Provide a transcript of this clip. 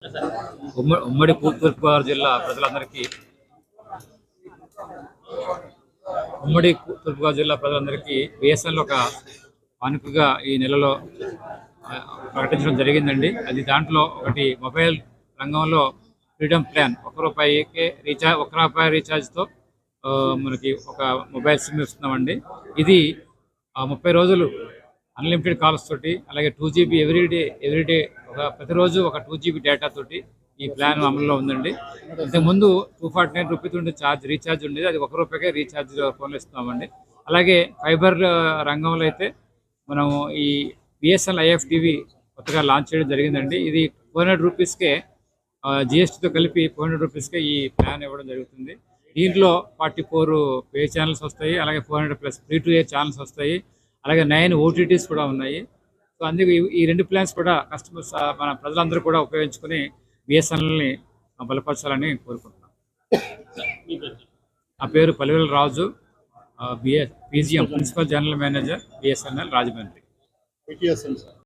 ఉమ్మడి తూర్పుగోదావరి జిల్లా ప్రజలందరికీ బిఎస్ఎన్ఎల్ ఒక కానుకగా ఈ నెలలో ప్రకటించడం జరిగిందండి. అది దాంట్లో ఒకటి మొబైల్ రంగంలో ఫ్రీడమ్ ప్లాన్ ₹1 రీఛార్జ్తో మనకి ఒక మొబైల్ సిమ్ ఇస్తున్నామండి. ఇది 30 రోజులు అన్లిమిటెడ్ కాల్స్ తోటి, అలాగే 2 GB ఎవ్రీడే ప్రతిరోజు ఒక 2 GB డేటా తోటి ఈ ప్లాన్ అమల్లో ఉందండి. ఇంతకుముందు ₹249 ఉండే రీఛార్జ్ ఉండేది, అది ₹1 రీఛార్జ్ ఫోన్లో ఇస్తున్నామండి. అలాగే ఫైబర్ రంగంలో అయితే మనం ఈ బిఎస్ఎన్ఎల్ ఐఎఫ్టీవీ కొత్తగా లాంచ్ చేయడం జరిగిందండి. ఇది ₹400కే జిఎస్టీతో కలిపి ₹400కే ఈ ప్లాన్ ఇవ్వడం జరుగుతుంది. దీంట్లో 44 పే ఛానల్స్ వస్తాయి, అలాగే 400+ ఫ్రీ టు ఎయిర్ ఛానల్స్ వస్తాయి, అలాగే 9 OTTs కూడా ఉన్నాయి. సో అందుకే ఈ 2 ప్లాన్స్ కూడా కస్టమర్స్ మన ప్రజలందరూ కూడా ఉపయోగించుకుని బిఎస్ఎన్ఎల్ని బలపరచాలని కోరుకుంటున్నాం. నా పేరు Palivela Raju, PGM principal general manager, BSNL Rajahmundry.